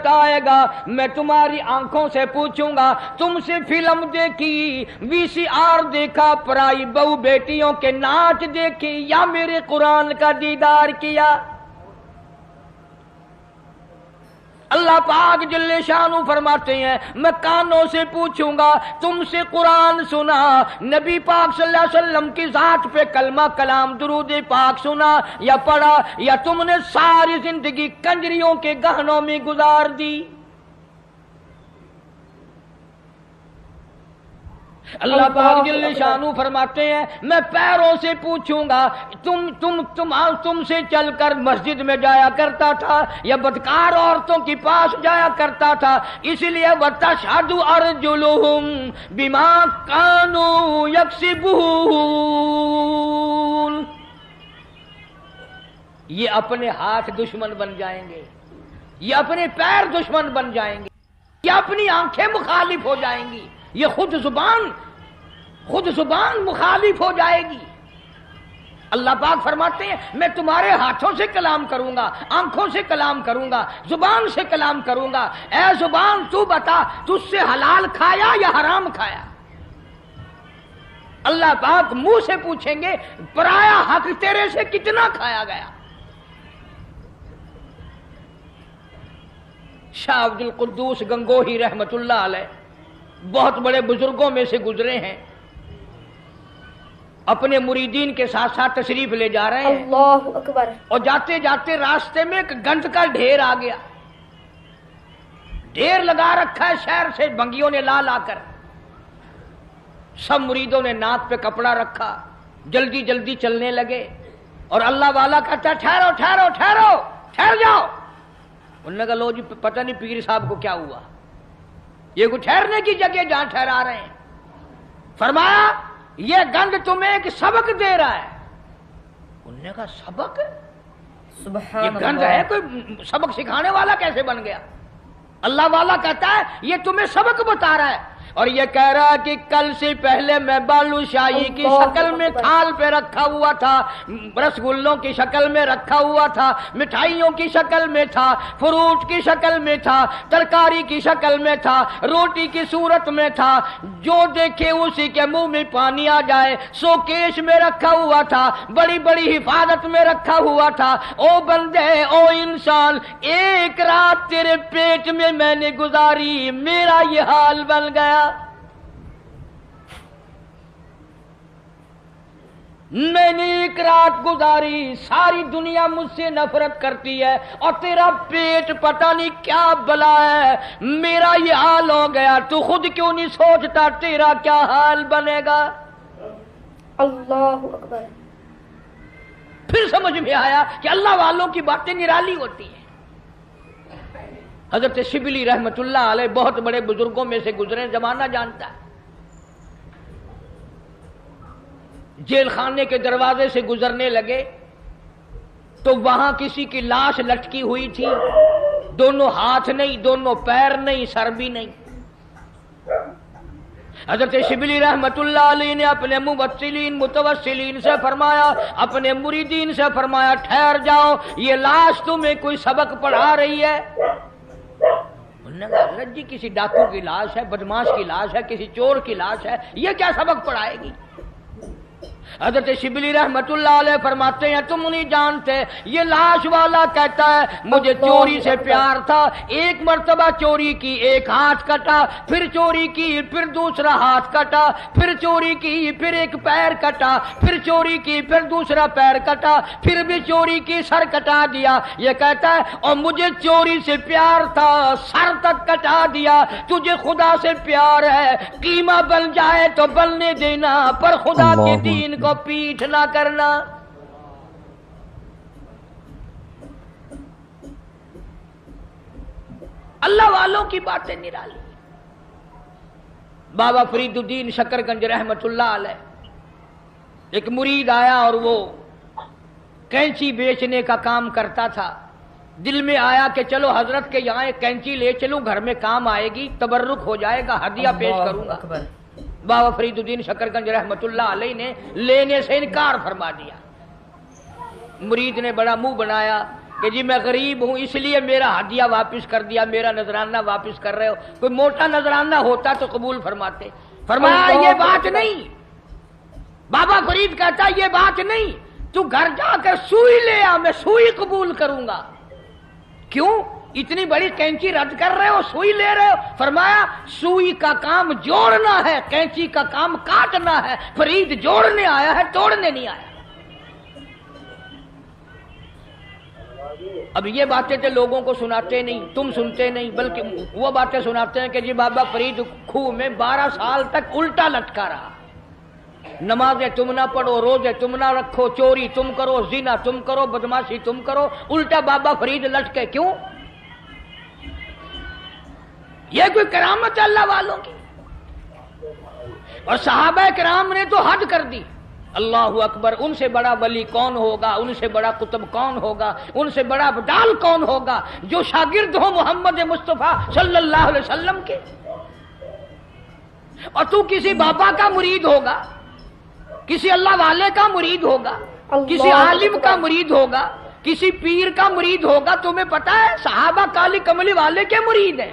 وقت آئے گا میں تمہاری آنکھوں سے پوچھوں گا تم سے فلم دیکھی, VCR دیکھا, پرائی بہو بیٹیوں کے ناچ دیکھی, یا میرے قرآن کا دیدار کیا؟ اللہ پاک جل شانہ فرماتے ہیں میں کانوں سے پوچھوں گا تم سے قرآن سنا, نبی پاک صلی اللہ علیہ وسلم کی ذات پہ کلمہ کلام درود پاک سنا یا پڑھا, یا تم نے ساری زندگی کنجریوں کے گہنوں میں گزار دی؟ اللہ پاک جل شانہ فرماتے ہیں میں پیروں سے پوچھوں گا تم سے چل کر مسجد میں جایا کرتا تھا یا بدکار عورتوں کے پاس جایا کرتا تھا, اس لیے وَتَشْهَدُ أَرْجُلُهُمْ بِمَا كَانُوا يَكْسِبُونَ. یہ اپنے ہاتھ دشمن بن جائیں گے, یہ اپنے پیر دشمن بن جائیں گے, یہ اپنی آنکھیں مخالف ہو جائیں گی, یہ خود زبان مخالف ہو جائے گی. اللہ پاک فرماتے ہیں میں تمہارے ہاتھوں سے کلام کروں گا, آنکھوں سے کلام کروں گا, زبان سے کلام کروں گا. اے زبان تو بتا تجھ سے حلال کھایا یا حرام کھایا؟ اللہ پاک منہ سے پوچھیں گے پرایا حق تیرے سے کتنا کھایا گیا؟ شاہ عبد القدوس گنگوہی رحمت اللہ علیہ بہت بڑے بزرگوں میں سے گزرے ہیں, اپنے مریدین کے ساتھ ساتھ تشریف لے جا رہے ہیں. اللہ اکبر. اور جاتے جاتے راستے میں ایک گند کا ڈھیر آ گیا, ڈھیر لگا رکھا ہے شہر سے بنگیوں نے لا لا کر. سب مریدوں نے ناک پہ کپڑا رکھا, جلدی جلدی چلنے لگے, اور اللہ والا کہتا ٹھہرو ٹھہرو ٹھہرو ٹھہر جاؤ. انہوں نے کہا لو جی پتہ نہیں پیر صاحب کو کیا ہوا, یہ کوئی ٹھہرنے کی جگہ جہاں ٹھہرا رہے ہیں. فرمایا یہ گند تمہیں ایک سبق دے رہا ہے. انہوں نے کہا سبق؟ سبحان یہ گند ہے, کوئی سبق سکھانے والا کیسے بن گیا؟ اللہ والا کہتا ہے یہ تمہیں سبق بتا رہا ہے, اور یہ کہہ رہا ہے کہ کل سے پہلے میں بالو شاہی کی شکل میں تھال پہ رکھا ہوا تھا, رسگلوں کی شکل میں رکھا ہوا تھا, مٹھائیوں کی شکل میں تھا, فروٹ کی شکل میں تھا, ترکاری کی شکل میں تھا, روٹی کی صورت میں تھا, جو دیکھے اسی کے منہ میں پانی آ جائے. سوکیش میں رکھا ہوا تھا, بڑی بڑی حفاظت میں رکھا ہوا تھا. او بندے, او انسان, ایک رات تیرے پیٹ میں نے گزاری, میرا یہ حال بن گیا. میں نے ایک رات گزاری, ساری دنیا مجھ سے نفرت کرتی ہے, اور تیرا پیٹ پتہ نہیں کیا بلا ہے, میرا یہ حال ہو گیا. تو خود کیوں نہیں سوچتا تیرا کیا حال بنے گا؟ اللہ اکبر. پھر سمجھ میں آیا کہ اللہ والوں کی باتیں نرالی ہوتی ہیں. حضرت شبلی رحمت اللہ علیہ بہت بڑے بزرگوں میں سے گزرے, زمانہ جانتا ہے. جیل خانے کے دروازے سے گزرنے لگے تو وہاں کسی کی لاش لٹکی ہوئی تھی, دونوں ہاتھ نہیں, دونوں پیر نہیں, سر بھی نہیں. حضرت شبلی رحمت اللہ علیہ نے اپنے متوسلین سے فرمایا, اپنے مریدین سے فرمایا ٹھہر جاؤ, یہ لاش تمہیں کوئی سبق پڑھا رہی ہے؟ انہوں نے کہا حضرت جی کسی ڈاکو کی لاش ہے, بدماش کی لاش ہے, کسی چور کی لاش ہے, یہ کیا سبق پڑھائے گی؟ حضرت شبلی رحمت اللہ علیہ فرماتے ہیں تم نہیں جانتے, یہ لاش والا کہتا ہے مجھے چوری سے پیار تھا, ایک مرتبہ چوری کی, ایک ہاتھ کٹا, پھر چوری کی, پھر دوسرا ہاتھ کٹا, پھر چوری کی, پھر ایک پیر کٹا, پھر چوری کی, پھر دوسرا پیر کٹا, پھر بھی چوری کی, سر کٹا دیا. یہ کہتا ہے اور مجھے چوری سے پیار تھا, سر تک کٹا دیا. تجھے خدا سے پیار ہے, قیمہ بن جائے تو بننے دینا, پر خدا کے دین کو پیٹھ نہ کرنا. اللہ والوں کی باتیں نرالی. بابا فرید الدین شکر گنج رحمت اللہ علیہ, ایک مرید آیا اور وہ کینچی بیچنے کا کام کرتا تھا. دل میں آیا کہ چلو حضرت کے یہاں ایک کینچی لے چلوں, گھر میں کام آئے گی, تبرک ہو جائے گا, ہدیہ پیش کروں گا. بابا فرید الدین شکر گنج رحمت اللہ علیہ نے لینے سے انکار فرما دیا. مرید نے بڑا منہ بنایا, کہ جی میں غریب ہوں اس لیے میرا ہدیہ واپس کر دیا، میرا نذرانہ واپس کر رہے ہو، کوئی موٹا نذرانہ ہوتا تو قبول فرماتے۔ فرمایا یہ بات نہیں، بابا فرید کہتا یہ بات نہیں، تو گھر جا کر سوئی لے آ، میں سوئی قبول کروں گا۔ کیوں اتنی بڑی کینچی رد کر رہے ہو، سوئی لے رہے ہو؟ فرمایا سوئی کا کام جوڑنا ہے، کینچی کا کام کاٹنا ہے، فرید جوڑنے آیا ہے، توڑنے نہیں آیا۔ اب یہ باتیں تو لوگوں کو سناتے نہیں، تم سنتے نہیں، بلکہ وہ باتیں سناتے ہیں کہ جی بابا فرید کھوہ میں 12 سال تک الٹا لٹکا رہا، نمازیں تم نہ پڑھو، روزے تم نہ رکھو، چوری تم کرو، زنا تم کرو، بدماشی تم کرو، الٹا بابا فرید لٹکے۔ کیوں؟ یہ کوئی کرامت ہے اللہ والوں کی؟ اور صحابہ کرام نے تو حد کر دی، اللہ اکبر، ان سے بڑا ولی کون ہوگا، ان سے بڑا قطب کون ہوگا، ان سے بڑا بدال کون ہوگا جو شاگرد ہو محمد مصطفیٰ صلی اللہ علیہ وسلم کے؟ اور تو کسی بابا کا مرید ہوگا، کسی اللہ والے کا مرید ہوگا، کسی عالم کا مرید ہوگا، کسی پیر کا مرید ہوگا، تمہیں پتا ہے صحابہ کالی کملی والے کے مرید ہیں،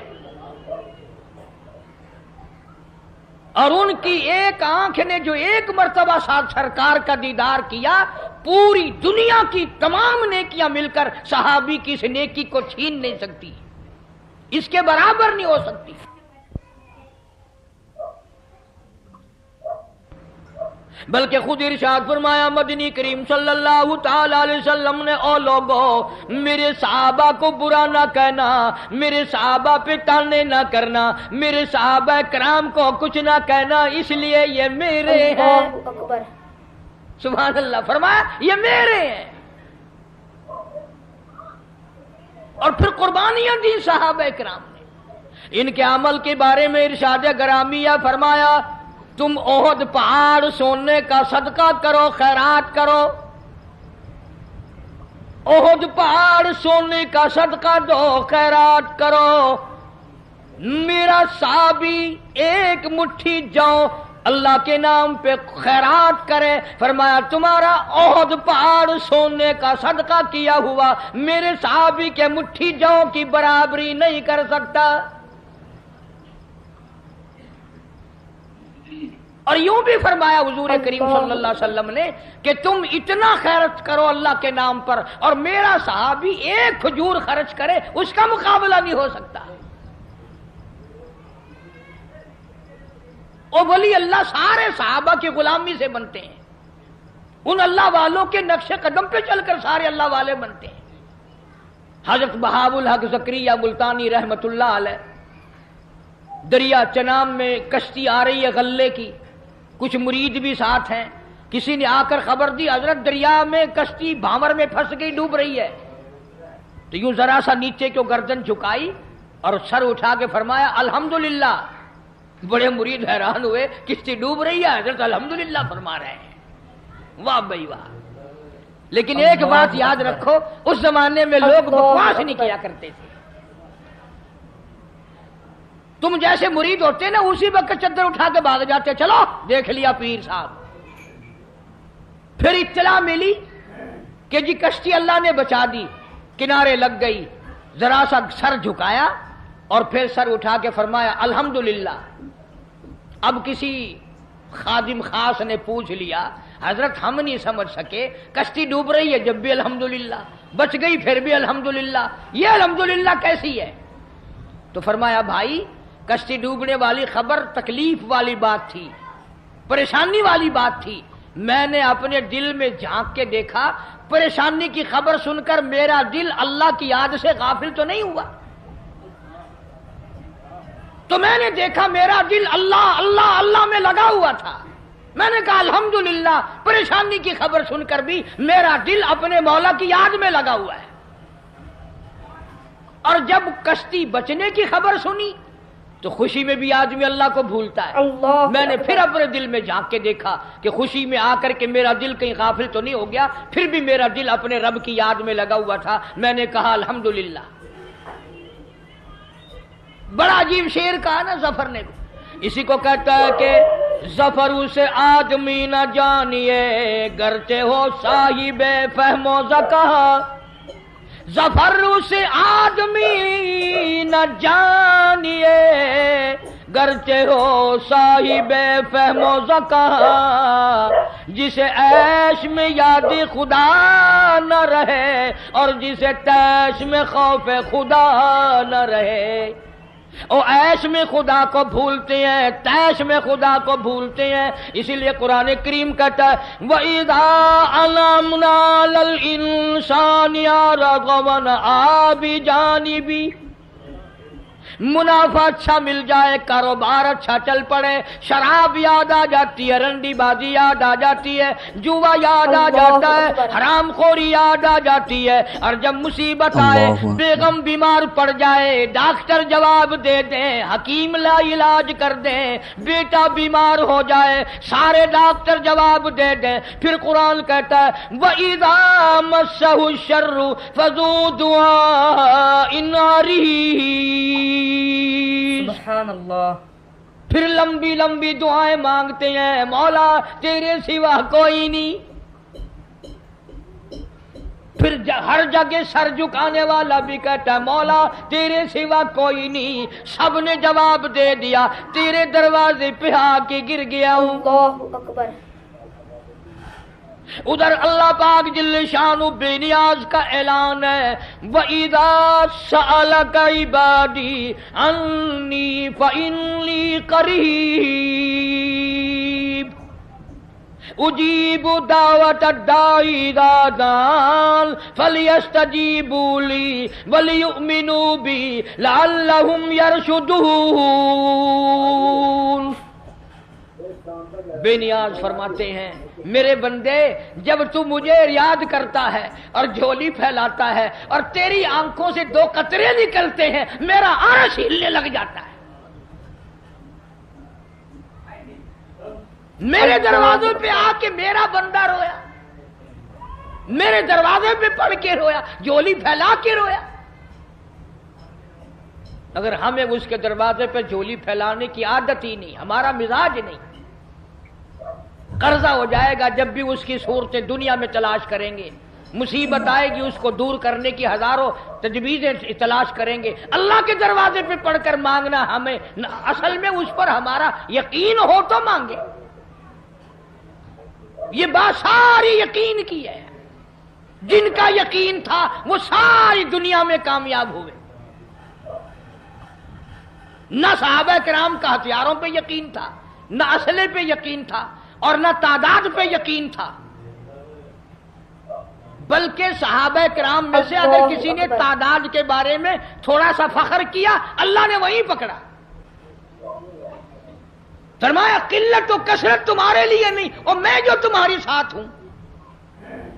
اور ان کی ایک آنکھ نے جو ایک مرتبہ ساتھ سرکار کا دیدار کیا، پوری دنیا کی تمام نیکیاں مل کر صحابی کی اس نیکی کو چھین نہیں سکتی، اس کے برابر نہیں ہو سکتی۔ بلکہ خود ارشاد فرمایا مدنی کریم صلی اللہ تعالی علیہ وسلم نے، او لوگو میرے صحابہ کو برا نہ کہنا، میرے صحابہ پہ طعنے نہ کرنا، میرے صحابہ کرام کو کچھ نہ کہنا، اس لیے یہ میرے ہیں۔ سبحان اللہ، فرمایا یہ میرے ہیں، اور پھر قربانیاں دی صحابہ کرام نے۔ ان کے عمل کے بارے میں ارشاد گرامیہ فرمایا تم احد پہاڑ سونے کا صدقہ کرو، خیرات کرو، احد پہاڑ سونے کا صدقہ دو، خیرات کرو، میرا صحابی ایک مٹھی جو اللہ کے نام پہ خیرات کرے، فرمایا تمہارا احد پہاڑ سونے کا صدقہ کیا ہوا میرے صحابی کے مٹھی جو کی برابری نہیں کر سکتا۔ اور یوں بھی فرمایا حضور کریم صلی اللہ علیہ وسلم نے کہ تم اتنا خیرت کرو اللہ کے نام پر، اور میرا صحابی ایک کھجور خرچ کرے اس کا مقابلہ نہیں ہو سکتا۔ اور ولی اللہ سارے صحابہ کی غلامی سے بنتے ہیں، ان اللہ والوں کے نقش قدم پہ چل کر سارے اللہ والے بنتے ہیں۔ حضرت بہاء الحق زکریا ملتانی رحمت اللہ علیہ، دریا چنام میں کشتی آ رہی ہے غلے کی، کچھ مرید بھی ساتھ ہیں، کسی نے آ کر خبر دی حضرت دریا میں کشتی بھانور میں پھنس گئی، ڈوب رہی ہے، تو یوں ذرا سا نیچے کو گردن جھکائی اور سر اٹھا کے فرمایا الحمدللہ۔ بڑے مرید حیران ہوئے، کشتی ڈوب رہی ہے، حضرت الحمدللہ فرما رہے ہیں، واہ بھائی واہ۔ لیکن ایک بات یاد رکھو، اس زمانے میں لوگ بکواس نہیں کیا کرتے تھے، تم جیسے مرید ہوتے نا اسی وقت چادر اٹھا کے بھاگ جاتے، چلو دیکھ لیا پیر صاحب۔ پھر اطلاع ملی کہ جی کشتی اللہ نے بچا دی، کنارے لگ گئی، ذرا سا سر جھکایا اور پھر سر اٹھا کے فرمایا الحمدللہ۔ اب کسی خادم خاص نے پوچھ لیا حضرت ہم نہیں سمجھ سکے، کشتی ڈوب رہی ہے جب بھی الحمدللہ، بچ گئی پھر بھی الحمدللہ، یہ الحمدللہ کیسی ہے؟ تو فرمایا بھائی کشتی ڈوبنے والی خبر تکلیف والی بات تھی، پریشانی والی بات تھی، میں نے اپنے دل میں جھانک کے دیکھا، پریشانی کی خبر سن کر میرا دل اللہ کی یاد سے غافل تو نہیں ہوا، تو میں نے دیکھا میرا دل اللہ اللہ اللہ میں لگا ہوا تھا، میں نے کہا الحمدللہ پریشانی کی خبر سن کر بھی میرا دل اپنے مولا کی یاد میں لگا ہوا ہے۔ اور جب کشتی بچنے کی خبر سنی تو خوشی میں بھی آدمی اللہ کو بھولتا ہے، میں نے پھر اپنے دل میں جھانک کے دیکھا کہ خوشی میں آ کر کے میرا دل کہیں غافل تو نہیں ہو گیا، پھر بھی میرا دل اپنے رب کی یاد میں لگا ہوا تھا، میں نے کہا الحمدللہ۔ بڑا عجیب شعر کہا نا ظفر نے، اسی کو کہتا ہے کہ ظفر اسے آدمی نہ جانیے گرچہ ہو صاحب فہم و ذکا، ظفر سے آدمی نہ جانیے گرچہ ہو صاحب فہم و ذکا جسے عیش میں یاد خدا نہ رہے اور جسے تیش میں خوف خدا نہ رہے. او عیش میں خدا کو بھولتے ہیں، تیش میں خدا کو بھولتے ہیں. اسی لیے قرآن کریم کہتا ہے وَإِذَا عَلَمْنَا لَلْإِنسَانِ رَغَبًا بِجَانِبِهِ. منافع اچھا مل جائے، کاروبار اچھا چل پڑے، شراب یاد آ جاتی ہے، رنڈی بازی یاد آ جاتی ہے، جوا یاد آ جاتا ہے، حرام خوری یاد آ جاتی ہے. اور جب مصیبت آئے، بیگم بیمار پڑ جائے، ڈاکٹر جواب دے دیں، حکیم لا علاج کر دیں، بیٹا بیمار ہو جائے، سارے ڈاکٹر جواب دے دیں، پھر قرآن کہتا ہے وَإِذَا مَسَّهُ الشَّرُّ فَذُو دُعَاءٍ عَرِيضٍ. سبحان اللہ. پھر لمبی لمبی دعائیں مانگتے ہیں، مولا تیرے سوا کوئی نہیں. پھر ہر جگہ سر جھکانے والا بھی کہتا ہے مولا تیرے سوا کوئی نہیں. سب نے جواب دے دیا، تیرے دروازے پہ آ کے گر گیا ہوں. اللہ اکبر. ادھر اللہ پاک جل شانہ بے نیاز کا اعلان ہے وَإِذَا سَأَلَكَ عِبَادِي عَنِّي فَإِنِّي قَرِيبٌ أُجِيبُ دَعْوَةَ الدَّاعِ إِذَا دَعَانِ فَلْيَسْتَجِيبُوا لِي وَلْيُؤْمِنُوا بِي لَعَلَّهُمْ يَرْشُدُونَ. بے نیاز فرماتے ہیں میرے بندے جب تو مجھے یاد کرتا ہے اور جھولی پھیلاتا ہے اور تیری آنکھوں سے دو قطرے نکلتے ہیں میرا عرش ہلنے لگ جاتا ہے. میرے دروازے پہ آ کے میرا بندہ رویا، میرے دروازے پہ پڑھ کے رویا، جھولی پھیلا کے رویا. اگر ہمیں اس کے دروازے پہ جھولی پھیلانے کی عادت ہی نہیں، ہمارا مزاج نہیں، قرضہ ہو جائے گا جب بھی اس کی صورتیں دنیا میں تلاش کریں گے، مصیبت آئے گی اس کو دور کرنے کی ہزاروں تجویزیں تلاش کریں گے. اللہ کے دروازے پہ پڑھ کر مانگنا ہمیں اصل میں اس پر ہمارا یقین ہو تو مانگے. یہ بات ساری یقین کی ہے، جن کا یقین تھا وہ ساری دنیا میں کامیاب ہوئے. نہ صحابہ کرام کا ہتھیاروں پہ یقین تھا، نہ اسلحے پہ یقین تھا اور نہ تعداد پہ یقین تھا، بلکہ صحابہ کرام میں سے اگر کسی نے تعداد کے بارے میں تھوڑا سا فخر کیا اللہ نے وہیں پکڑا. فرمایا قلت و کثرت تمہارے لیے نہیں اور میں جو تمہاری ساتھ ہوں،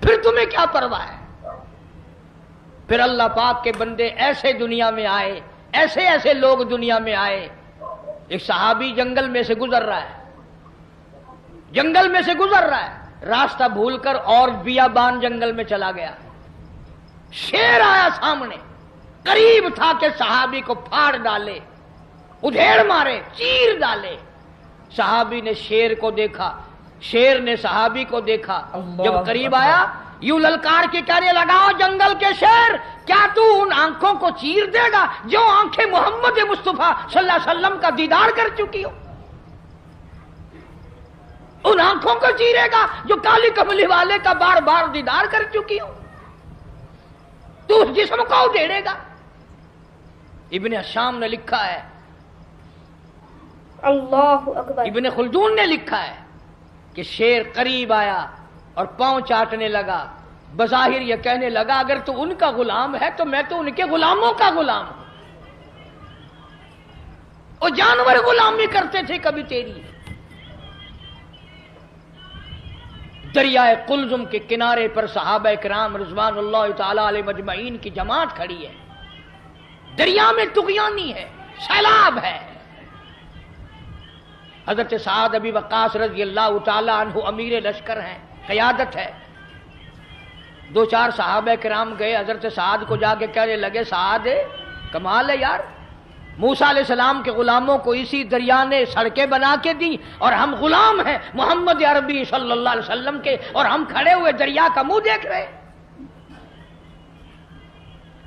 پھر تمہیں کیا پرواہ ہے. پھر اللہ پاک کے بندے ایسے دنیا میں آئے، ایسے ایسے لوگ دنیا میں آئے. ایک صحابی جنگل میں سے گزر رہا ہے، جنگل میں سے گزر رہا ہے، راستہ بھول کر اور بیابان جنگل میں چلا گیا. شیر آیا سامنے، قریب تھا کہ صحابی کو پھاڑ ڈالے، ادھیڑ مارے، چیر ڈالے. صحابی نے شیر کو دیکھا، شیر نے صحابی کو دیکھا. جب قریب آیا یوں للکار کے کہنے لگا جنگل کے شیر کیا تو ان آنکھوں کو چیر دے گا جو آنکھیں محمد مصطفیٰ صلی اللہ علیہ وسلم کا دیدار کر چکی ہو؟ ان آنکھوں کو چیرے گا جو کالی کملی والے کا بار بار دیدار کر چکی ہو؟ تو اس جسم کو اڈھیڑے گا؟ ابن حشام نے لکھا ہے، اللہ اکبر. ابن خلدون نے لکھا ہے کہ شیر قریب آیا اور پاؤں چاٹنے لگا، بظاہر یہ کہنے لگا اگر تو ان کا غلام ہے تو میں تو ان کے غلاموں کا غلام ہوں. وہ جانور غلامی کرتے تھے کبھی تیری. دریائے قلزم کے کنارے پر صحابہ کرام رضوان اللہ تعالی علیہ مجمعین کی جماعت کھڑی ہے. دریا میں طغیانی ہے، سیلاب ہے. حضرت سعد ابی وقاص رضی اللہ تعالی عنہ امیر لشکر ہیں، قیادت ہے. دو چار صحابہ کرام گئے حضرت سعد کو جا کے کہنے لگے سعد کمال ہے یار، موسیٰ علیہ السلام کے غلاموں کو اسی دریا نے سڑکیں بنا کے دی اور ہم غلام ہیں محمد عربی صلی اللہ علیہ وسلم کے اور ہم کھڑے ہوئے دریا کا منہ دیکھ رہے.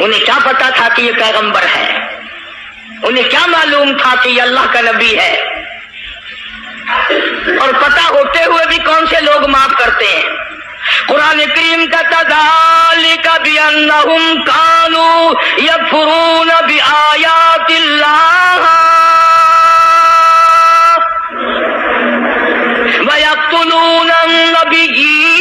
انہیں کیا پتا تھا کہ یہ پیغمبر ہے؟ انہیں کیا معلوم تھا کہ یہ اللہ کا نبی ہے؟ اور پتہ ہوتے ہوئے بھی کون سے لوگ معاف کرتے ہیں؟ قرآن کریم کا ذالک بأنہم کانوا یکفرون بآیات اللہ ویقتلون النبیین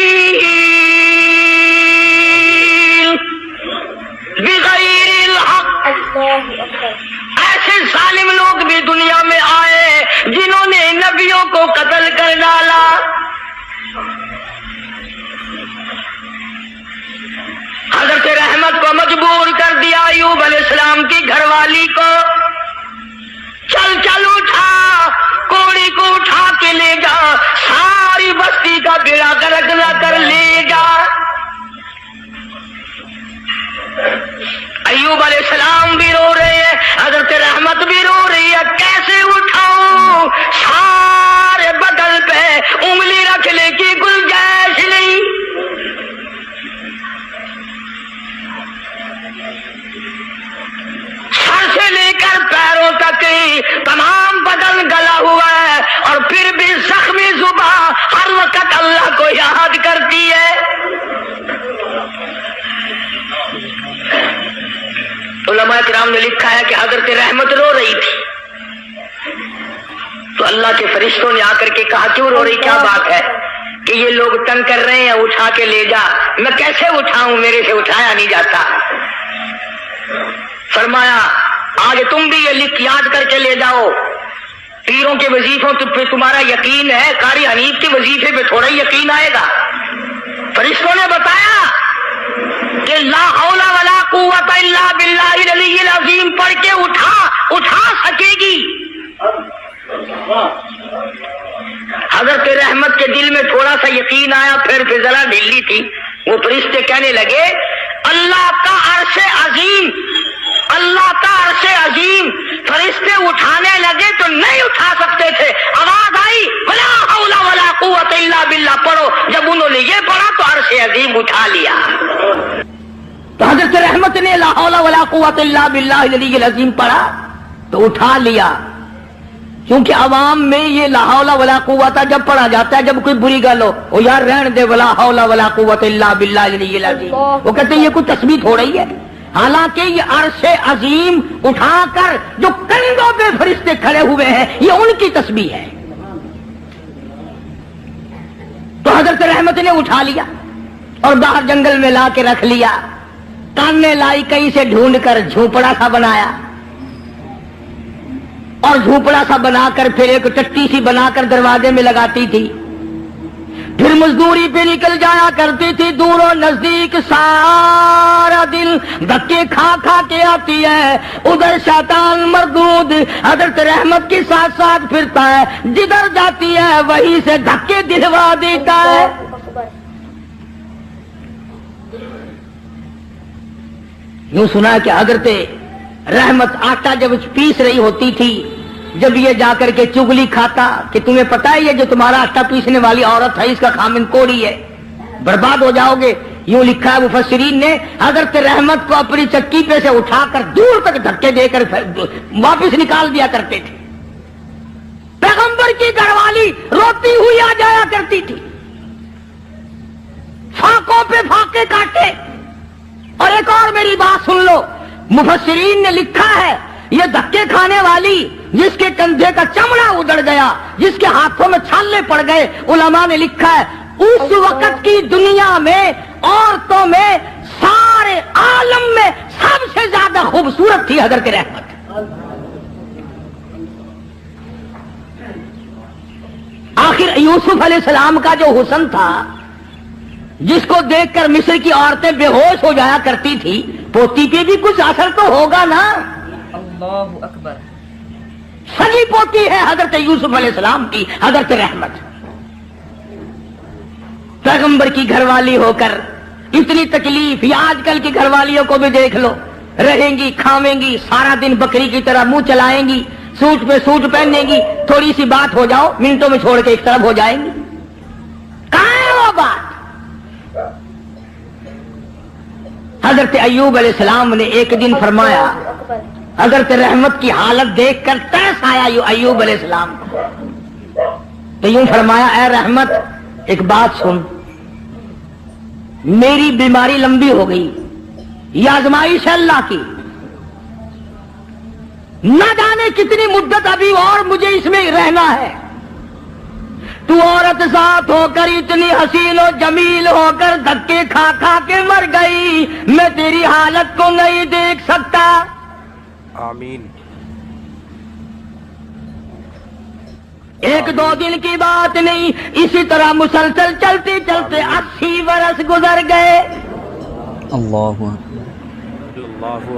بغیر الحق۔ اللہ اکبر۔ ایسے ظالم لوگ بھی دنیا میں آئے جنہوں نے نبیوں کو قتل کر ڈالا۔ حضرت رحمت کو مجبور کر دیا ایوب علیہ السلام کی گھر والی کو، چل چل اٹھا، کوڑی کو اٹھا کے لے جا، ساری بستی کا بیڑا غرق نہ کر لے جا۔ ایوب علیہ السلام بھی رو رہے ہیں، حضرت رحمت بھی رو رہی ہے، کیسے اٹھاؤں؟ سارے بدن پہ انگلی رکھنے کی گنجائش نہیں۔ سر سے لے کر پیروں تک تمام بدن گلا ہوا ہے، اور پھر بھی زخمی زباں ہر وقت اللہ کو یاد کرتی ہے۔ علماء کرام نے لکھا ہے کہ حضرت رحمت رو رہی تھی تو اللہ کے فرشتوں نے آ کر کے کہا کیوں رو رہی، کیا بات ہے؟ کہ یہ لوگ تنگ کر رہے ہیں، اٹھا کے لے جا۔ میں کیسے اٹھاؤں، میرے سے اٹھایا نہیں جاتا۔ فرمایا آج تم بھی یہ لکھ یاد کر کے لے جاؤ، پیروں کے وظیفوں پہ تمہارا یقین ہے، قاری حنیف کے وظیفے پہ تھوڑا یقین آئے گا۔ فرشتوں نے بتایا کہ لا حول ولا قوت الا باللہ العلی العظیم پڑھ کے اٹھا سکے گی۔ حضرت رحمت کے دل میں تھوڑا سا یقین آیا، پھر فضلہ ڈھیلی تھی۔ وہ فرشتے کہنے لگے اللہ کا عرش عظیم، اللہ کا عرش عظیم۔ فرشتے اٹھانے لگے تو نہیں اٹھا سکتے تھے، آواز آئی ولا حول ولا قوت الا باللہ پڑھو۔ جب انہوں نے یہ پڑھا تو عرش عظیم اٹھا لیا۔ تو حضرت رحمت نے لا حول ولا قوت الا باللہ العلی العظیم پڑھا تو اٹھا لیا، کیونکہ عوام میں یہ لا حول ولا قوت جب پڑھا جاتا ہے جب کوئی بری گل ہو، وہ یار رہن دے ولا حول ولا قوت الا باللہ العلی العظیم، وہ کہتے ہیں یہ کوئی تسبیح ہو رہی ہے، حالانکہ یہ عرش عظیم اٹھا کر جو کندھوں پہ فرشتے کھڑے ہوئے ہیں یہ ان کی تسبیح ہے۔ تو حضرت رحمت نے اٹھا لیا اور باہر جنگل میں لا کے رکھ لیا، کاننے لائی کہیں سے ڈھونڈ کر جھوپڑا سا بنایا، اور جھوپڑا سا بنا کر پھر ایک ٹٹی سی بنا کر دروازے میں لگاتی تھی، پھر مزدوری پہ نکل جایا کرتی تھی دور و نزدیک، سارا دن دھکے کھا کھا کے آتی ہے، ادھر شیطان مردود حضرت رحمت کے ساتھ ساتھ پھرتا ہے، جدھر جاتی ہے وہیں سے دھکے دلوا دیتا ہے۔ یوں سنا کہ حضرت رحمت آٹا جب پیس رہی ہوتی تھی، جب یہ جا کر کے چگلی کھاتا کہ تمہیں پتہ ہے یہ جو تمہارا آٹا پیسنے والی عورت ہے اس کا خامن کوڑی ہے، برباد ہو جاؤ گے، یوں لکھا ہے مفسرین نے، حضرت رحمت کو اپنی چکی پہ سے اٹھا کر دور تک دھکے دے کر واپس نکال دیا کرتے تھے۔ پیغمبر کی گھر والی روتی ہوئی آ جایا کرتی تھی، فاقوں پہ فاقے کاٹے۔ اور ایک اور میری بات سن لو، مفسرین نے لکھا ہے یہ دھکے کھانے والی جس کے کندھے کا چمڑا اجڑ گیا، جس کے ہاتھوں میں چھالے پڑ گئے، علماء نے لکھا ہے اس وقت کی دنیا میں عورتوں میں سارے عالم میں سب سے زیادہ خوبصورت تھی حضرت رحمت۔ آخر یوسف علیہ السلام کا جو حسن تھا جس کو دیکھ کر مصر کی عورتیں بے ہوش ہو جایا کرتی تھی، پوتی پہ بھی کچھ اثر تو ہوگا نا۔ اللہ اکبر۔ سگی پوتی ہے حضرت یوسف علیہ السلام کی حضرت رحمت، پیغمبر کی گھر والی ہو کر اتنی تکلیف، یا آج کل کی گھر والیوں کو بھی دیکھ لو، رہیں گی کھاویں گی سارا دن بکری کی طرح منہ چلائیں گی، سوٹ پہ سوٹ پہنیں گی، تھوڑی سی بات ہو جاؤ منٹوں میں چھوڑ کے ایک طرف ہو جائیں گی۔ کہاں ہے وہ بات؟ حضرت ایوب علیہ السلام نے ایک دن فرمایا، اللہ اکبر. حضرت رحمت کی حالت دیکھ کر ترس آیا ایوب علیہ السلام کو، تو یوں فرمایا، اے رحمت ایک بات سن، میری بیماری لمبی ہو گئی، یہ آزمائش ہے اللہ کی، نہ جانے کتنی مدت ابھی اور مجھے اس میں رہنا ہے، تو عورت ساتھ ہو کر اتنی حسین و جمیل ہو کر دھکے کھا کھا کے مر گئی، میں تیری حالت کو نہیں دیکھ سکتا۔ آمین۔ ایک دو دن کی بات نہیں، اسی طرح مسلسل چلتے چلتے 80 برس گزر گئے۔ اللہ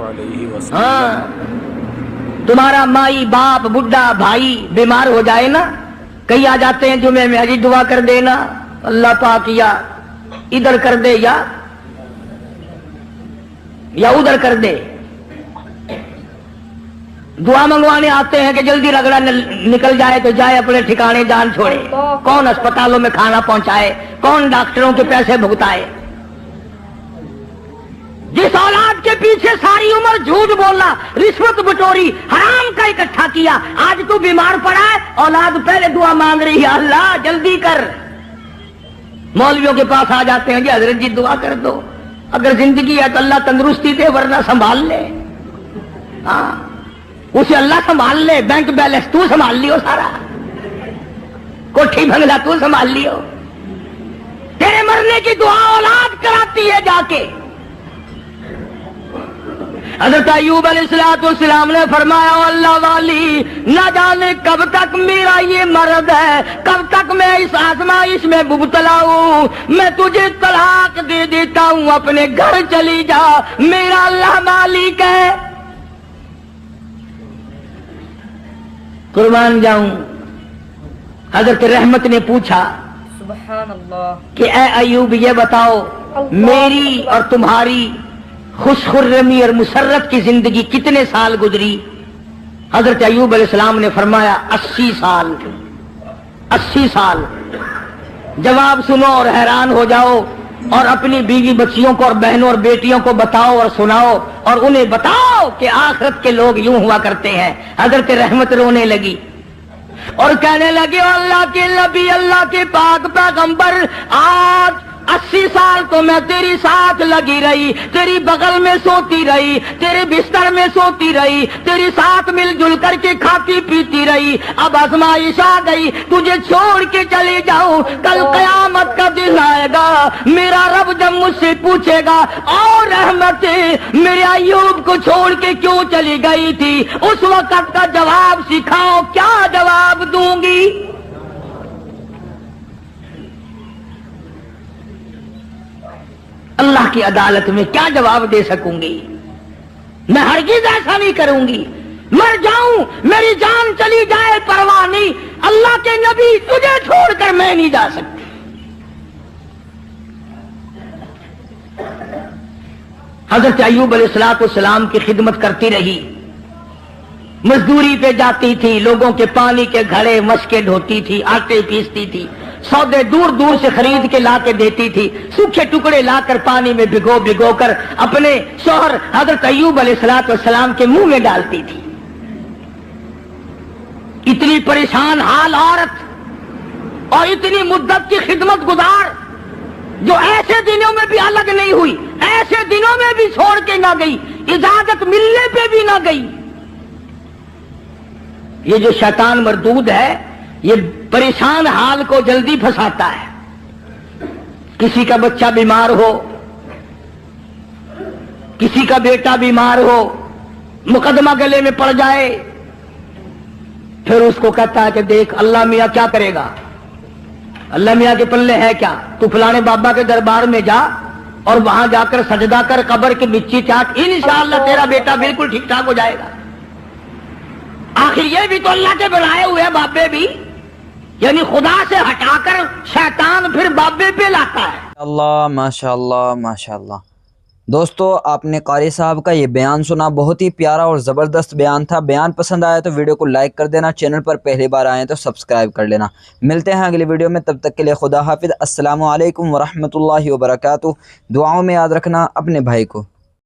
علیہ وسلم۔ ہاں، تمہارا مائی باپ بڈھا بھائی بیمار ہو جائے نا، کئی آ جاتے ہیں جمعے میں، حجی دعا کر دینا اللہ پاک، یا ادھر کر دے یا ادھر کر دے، دعا منگوانے آتے ہیں کہ جلدی رگڑا نکل جائے تو جائے اپنے ٹھکانے جان چھوڑے، کون اسپتالوں میں کھانا پہنچائے، کون ڈاکٹروں کے پیسے بھگتائے۔ جس اولاد کے پیچھے ساری عمر جھوٹ بولا، رشوت بٹوری، حرام کا اکٹھا کیا، آج تو بیمار پڑا ہے، اولاد پہلے دعا مانگ رہی ہے، اللہ جلدی کر۔ مولویوں کے پاس آ جاتے ہیں، جی حضرت جی دعا کر دو، اگر زندگی ہے تو اللہ تندرستی دے، ورنہ سنبھال لے۔ ہاں، اسے اللہ سنبھال لے، بینک بیلنس تو سنبھال لیو، سارا کوٹھی بنگلہ تو سنبھال لیو، تیرے مرنے کی دعا اولاد کراتی ہے جا کے۔ حضرت ایوب علیہ السلام نے فرمایا، اللہ والی، نہ جانے کب تک میرا یہ مرض ہے، کب تک میں اس آزمائش میں مبتلا ہوں، میں تجھے طلاق دے دیتا ہوں، اپنے گھر چلی جا، میرا اللہ مالک ہے۔ قربان جاؤں۔ حضرت رحمت نے پوچھا سبحان اللہ. کہ اے ایوب یہ بتاؤ، میری اور تمہاری خوش خرمی اور مسرت کی زندگی کتنے سال گزری؟ حضرت ایوب علیہ السلام نے فرمایا 80 سال۔ 80 سال۔ جواب سنو اور حیران ہو جاؤ، اور اپنی بیوی بچیوں کو اور بہنوں اور بیٹیوں کو بتاؤ اور سناؤ، اور انہیں بتاؤ کہ آخرت کے لوگ یوں ہوا کرتے ہیں۔ حضرت رحمت رونے لگی اور کہنے لگے، اللہ کے نبی، اللہ کے پاک پیغمبر، آج 80 سال تو میں تیری ساتھ لگی رہی، تیری بغل میں سوتی رہی، تیرے بستر میں سوتی رہی، تیری ساتھ مل جل کر کے کھاتی پیتی رہی، اب آزمائش آ گئی، تجھے چھوڑ کے چلی جاؤں، کل قیامت کا دن آئے گا، میرا رب جب مجھ سے پوچھے گا، اور رحمت میرے ایوب کو چھوڑ کے کیوں چلی گئی تھی، اس وقت کا جواب سکھاؤ، کیا جواب دوں گی؟ اللہ کی عدالت میں کیا جواب دے سکوں گی؟ میں ہرگز ایسا نہیں کروں گی، مر جاؤں، میری جان چلی جائے پرواہ نہیں، اللہ کے نبی تجھے چھوڑ کر میں نہیں جا سکتی۔ حضرت ایوب علیہ السلام کی خدمت کرتی رہی، مزدوری پہ جاتی تھی، لوگوں کے پانی کے گھڑے مشکے ڈھوتی تھی، آٹے پیستی تھی، سودے دور دور سے خرید کے لا کے دیتی تھی، سوکھے ٹکڑے لا کر پانی میں بھگو بھگو کر اپنے شوہر حضرت ایوب علیہ السلام کے منہ میں ڈالتی تھی۔ اتنی پریشان حال عورت اور اتنی مدت کی خدمت گزار، جو ایسے دنوں میں بھی الگ نہیں ہوئی، ایسے دنوں میں بھی چھوڑ کے نہ گئی، اجازت ملنے پہ بھی نہ گئی۔ یہ جو شیطان مردود ہے، یہ پریشان حال کو جلدی پھنساتا ہے۔ کسی کا بچہ بیمار ہو، کسی کا بیٹا بیمار ہو، مقدمہ گلے میں پڑ جائے، پھر اس کو کہتا ہے کہ دیکھ اللہ میاں کیا کرے گا، اللہ میاں کے پلے ہے کیا، تو فلانے بابا کے دربار میں جا اور وہاں جا کر سجدہ کر، قبر کی مچی چاٹ، انشاءاللہ تیرا بیٹا بالکل ٹھیک ٹھاک ہو جائے گا۔ آخر یہ بھی تو اللہ کے بنائے ہوئے بابے بھی، یعنی خدا سے ہٹا کر شیطان پھر بابے پہ لاتا ہے۔ اللہ، ماشاء اللہ، ماشاء اللہ۔ دوستو آپ نے قاری صاحب کا یہ بیان سنا، بہت ہی پیارا اور زبردست بیان تھا۔ بیان پسند آیا تو ویڈیو کو لائک کر دینا، چینل پر پہلی بار آئے تو سبسکرائب کر لینا۔ ملتے ہیں اگلی ویڈیو میں، تب تک کے لیے خدا حافظ۔ السلام علیکم ورحمۃ اللہ وبرکاتہ۔ دعاؤں میں یاد رکھنا اپنے بھائی کو۔